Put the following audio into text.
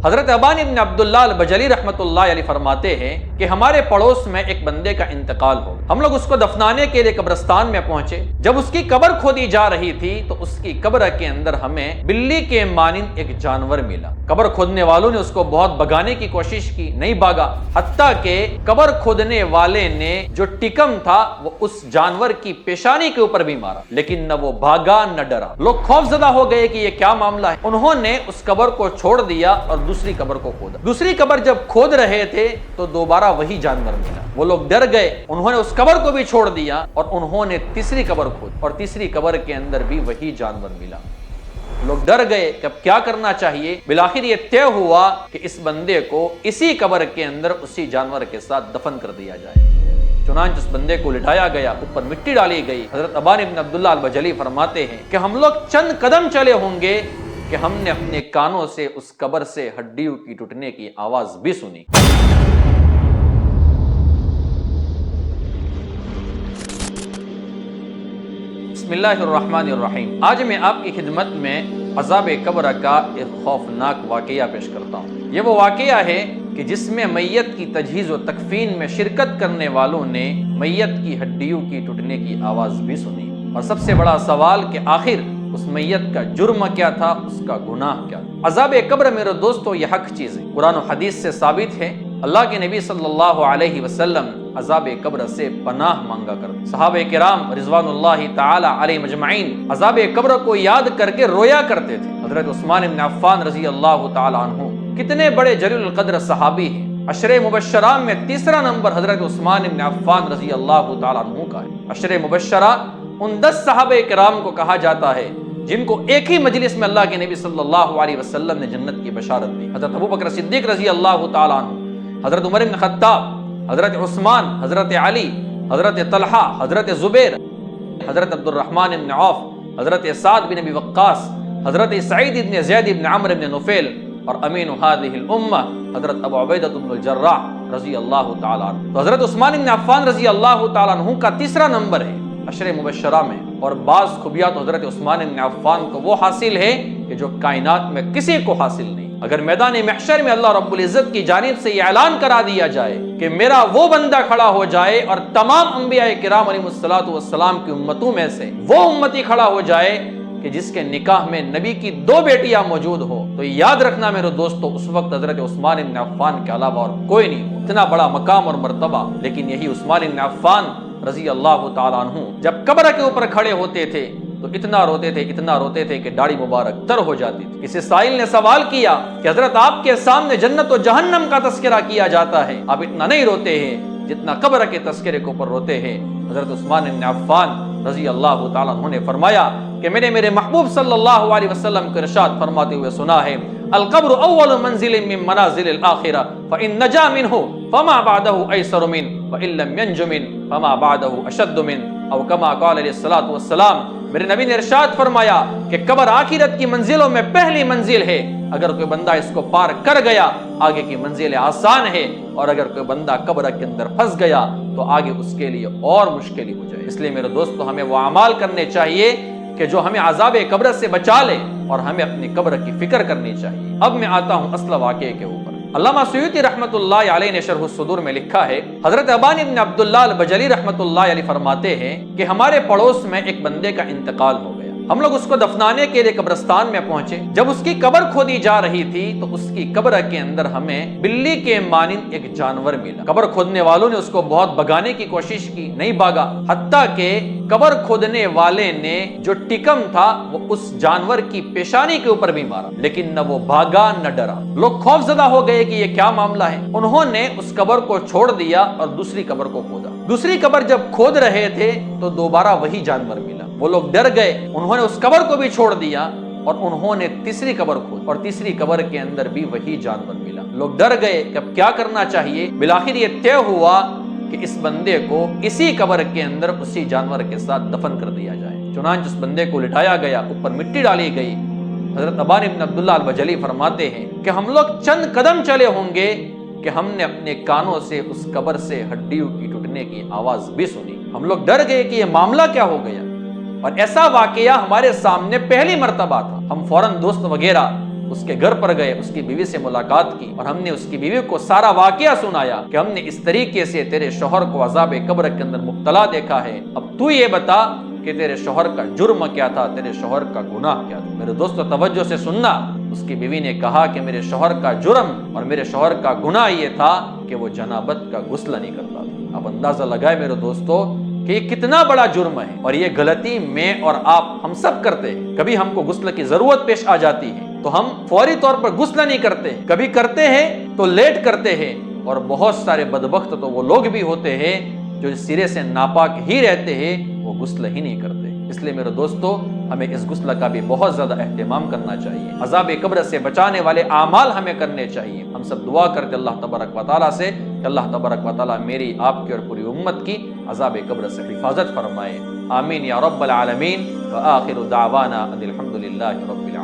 حضرت ابان ابن عبداللہ البجلی رحمۃ اللہ علیہ فرماتے ہیں کہ ہمارے پڑوس میں ایک بندے کا انتقال ہو گیا۔ ہم لوگ اس کو دفنانے کے لیے قبرستان میں پہنچے۔ جب اس کی قبر کھودی جا رہی تھی تو اس کی قبر کے اندر ہمیں بلی کے مانند ایک جانور ملا۔ قبر کھودنے والوں نے اس کو بہت بھگانے کی کوشش کی، نہیں بھاگا، حتیٰ کہ قبر کھودنے والے نے جو ٹکم تھا وہ اس جانور کی پیشانی کے اوپر بھی مارا، لیکن نہ وہ بھاگا نہ ڈرا۔ لوگ خوف زدہ ہو گئے کہ یہ کیا معاملہ ہے۔ انہوں نے اس قبر کو چھوڑ دیا اور دوسری قبر کو کھودا۔ دوسری قبر جب کھود رہے تھے تو دوبارہ وہی جانور ملا۔ وہ لوگ ڈر گئے، انہوں نے اس قبر کو بھی چھوڑ دیا اور انہوں نے تیسری قبر کھود اور تیسری قبر کے اندر بھی وہی جانور ملا۔ لوگ ڈر گئے کہ اب کیا کرنا چاہیے۔ بالآخر یہ طے ہوا کہ اس بندے کو اسی قبر کے اندر اسی جانور کے ساتھ دفن کر دیا جائے۔ چنانچہ اس بندے کو لٹایا گیا، اوپر مٹی ڈالی گئی۔ حضرت ابان ابن عبداللہ البجلی فرماتے ہیں کہ ہم لوگ چند قدم چلے ہوں گے کہ ہم نے اپنے کانوں سے اس قبر سے ہڈیوں کی ٹوٹنے کی آواز بھی سنی۔ بسم اللہ الرحمن الرحیم۔ آج میں آپ کی خدمت میں عذاب قبر کا ایک خوفناک واقعہ پیش کرتا ہوں۔ یہ وہ واقعہ ہے کہ جس میں میت کی تجہیز و تکفین میں شرکت کرنے والوں نے میت کی ہڈیوں کی ٹوٹنے کی آواز بھی سنی، اور سب سے بڑا سوال کہ آخر اس میت کا جرم کیا تھا، اس کا گناہ کیا تھا۔ عذاب قبر میرے دوستو یہ حق چیز ہے، قرآن و حدیث سے ثابت ہے۔ اللہ کے نبی صلی اللہ علیہ وسلم عذاب قبر سے پناہ مانگا کرتے۔ صحابہ کرام رضوان اللہ تعالی علیہ مجمعین عذاب قبر کو یاد کر کے رویا کرتے تھے۔ حضرت عثمان بن عفان رضی اللہ تعالی عنہ کتنے بڑے جلیل القدر صحابی ہیں۔ عشرہ مبشرہ میں تیسرا نمبر حضرت عثمان بن عفان رضی اللہ تعالی عنہ کا ہے۔ عشرہ مبشرہ ان 10 صحابہ کرام کو کہا جاتا ہے جن کو ایک ہی مجلس میں اللہ کے نبی صلی اللہ علیہ وسلم نے جنت کی بشارت دی۔ حضرت ابوبکر صدیق رضی اللہ تعالی عنہ، حضرت عمر بن خطاب، حضرت عثمان، حضرت علی، حضرت طلحہ، حضرت زبیر، حضرت عبد الرحمن بن عوف، حضرت سعد بن ابی وقاص، حضرت سعید بن زید بن عمرو بن نفیل، اور امین هذه الامہ حضرت ابو عبیدہ بن الجراح رضی اللہ تعالی عنہ۔ تو حضرت عثمان بن عفان رضی اللہ تعالی عنہ کا تیسرا نمبر ہے عشرہ مبشرہ میں، اور بعض خوبیات حضرت عثمان بن عفان کو وہ حاصل ہے کہ جو کائنات میں کسی کو حاصل نہیں۔ اگر میدان محشر میں اللہ رب العزت کی جانب سے یہ اعلان کرا دیا جائے کہ میرا وہ بندہ کھڑا ہو جائے اور تمام انبیاء کرام علیہ الصلوۃ والسلام کی امتوں میں سے وہ امتی کھڑا ہو جائے کہ جس کے نکاح میں نبی کی 2 بیٹیاں موجود ہو، تو یاد رکھنا میرے دوستو اس وقت حضرت عثمان بن عفان کے علاوہ اور کوئی نہیں ہو۔ اتنا بڑا مقام اور مرتبہ، لیکن یہی عثمان بن عفان رضی اللہ تعالیٰ عنہ جب قبر کے اوپر کھڑے ہوتے تھے تو اتنا روتے تھے کہ داڑھی مبارک تر ہو جاتی تھی۔ کسی سائل نے سوال کیا کہ حضرت آپ کے سامنے جنت و جہنم کا تذکرہ کیا جاتا ہے، آپ اتنا نہیں روتے ہیں جتنا قبر کے تذکرے کے اوپر روتے ہیں۔ حضرت عثمان بن عفان رضی اللہ تعالیٰ عنہ نے فرمایا کہ میں نے میرے محبوب صلی اللہ علیہ وسلم کو ارشاد فرماتے ہوئے سنا ہے، القبر اول منزل من منازل الاخرہ فان نجا منہ فما بعدہ ایسر من وان لم ینج من فما بعدہ اشد من، او کما قال علیہ الصلوۃ والسلام۔ میرے نبی نے ارشاد فرمایا کہ قبر آخرت کی منزلوں میں پہلی منزل ہے، اگر کوئی بندہ اس کو پار کر گیا آگے کی منزل آسان ہے، اور اگر کوئی بندہ قبر کے اندر پھنس گیا تو آگے اس کے لیے اور مشکل ہی ہو جائے۔ اس لیے میرے دوستو ہمیں وہ اعمال کرنے چاہیے کہ جو ہمیں عذاب قبر سے بچا لے، اور ہمیں اپنی قبر کی فکر کرنی چاہیے۔ اب میں آتا ہوں اصل واقعے کے اوپر۔ علامہ سیوطی رحمۃ اللہ علیہ نے شرح الصدور میں لکھا ہے، حضرت ابان ابن عبداللہ البجلی رحمۃ اللہ علیہ فرماتے ہیں کہ ہمارے پڑوس میں ایک بندے کا انتقال ہو گیا۔ ہم لوگ اس کو دفنانے کے لیے قبرستان میں پہنچے۔ جب اس کی قبر کھودی جا رہی تھی تو اس کی قبر کے اندر ہمیں بلی کے مانند ایک جانور ملا۔ قبر کھودنے والوں نے اس کو بہت بھگانے کی کوشش کی، نہیں بھاگا، حتیٰ کہ قبر کھودنے والے نے جو ٹکم تھا وہ اس جانور کی پیشانی کے اوپر بھی مارا، لیکن نہ وہ بھاگا نہ ڈرا۔ لوگ خوف زدہ ہو گئے کہ یہ کیا معاملہ ہے۔ انہوں نے اس قبر کو چھوڑ دیا اور دوسری قبر کو کھودا۔ دوسری قبر جب کھود رہے تھے تو دوبارہ وہی جانور ملا۔ وہ لوگ ڈر گئے، انہوں نے اس قبر کو بھی چھوڑ دیا اور انہوں نے تیسری قبر کھود اور تیسری قبر کے اندر بھی وہی جانور ملا۔ لوگ ڈر گئے کہ اب کیا کرنا چاہیے۔ بالآخر یہ طے ہوا کہ اس بندے کو اسی قبر کے اندر اسی جانور کے ساتھ دفن کر دیا جائے۔ چنانچہ اس بندے کو لٹایا گیا، اوپر مٹی ڈالی گئی۔ حضرت ابان ابن عبداللہ البجلی فرماتے ہیں کہ ہم لوگ چند قدم چلے ہوں گے کہ ہم نے اپنے کانوں سے اس قبر سے ہڈیوں کی ٹوٹنے کی آواز بھی سنی۔ ہم لوگ ڈر گئے کہ یہ معاملہ کیا ہو گیا، اور ایسا واقعہ ہمارے سامنے پہلی مرتبہ تھا۔ ہم فوراً دوست وغیرہ اس کے گھر پر گئے، اس کی بیوی سے ملاقات کی اور ہم نے اس کی بیوی کو سارا واقعہ سنایا کہ ہم نے اس طریقے سے تیرے شوہر کو عذاب قبر کے اندر مبتلا دیکھا ہے، اب تو یہ بتا کہ تیرے شوہر کا جرم کیا تھا، تیرے شوہر کا گناہ کیا تھا۔ میرے دوستو توجہ سے سننا، اس کی بیوی نے کہا کہ میرے شوہر کا جرم اور میرے شوہر کا گناہ یہ تھا کہ وہ جنابت کا غسل نہیں کرتا تھا۔ اب اندازہ لگائے میرے دوستو کہ یہ کتنا بڑا جرم ہے، اور یہ غلطی میں اور آپ ہم سب کرتے ہیں۔ کبھی ہم کو غسل کی ضرورت پیش آ جاتی ہے تو ہم فوری طور پر غسل نہیں کرتے، کبھی کرتے ہیں تو لیٹ کرتے ہیں، اور بہت سارے بدبخت تو وہ لوگ بھی ہوتے ہیں جو سرے سے ناپاک ہی رہتے ہیں، وہ غسل ہی نہیں کرتے۔ اس لیے میرے دوستو ہمیں اس غسل کا بھی بہت زیادہ اہتمام کرنا چاہیے، عذاب قبر سے بچانے والے اعمال ہمیں کرنے چاہیے۔ ہم سب دعا کرتے اللہ تبارک و تعالیٰ سے کہ اللہ تبارک و تعالیٰ میری، آپ کی اور پوری امت کی عذاب قبر سے حفاظت فرمائے، آمین یا رب العالمین۔ وآخر دعوانا ان الحمد للہ رب العالمین۔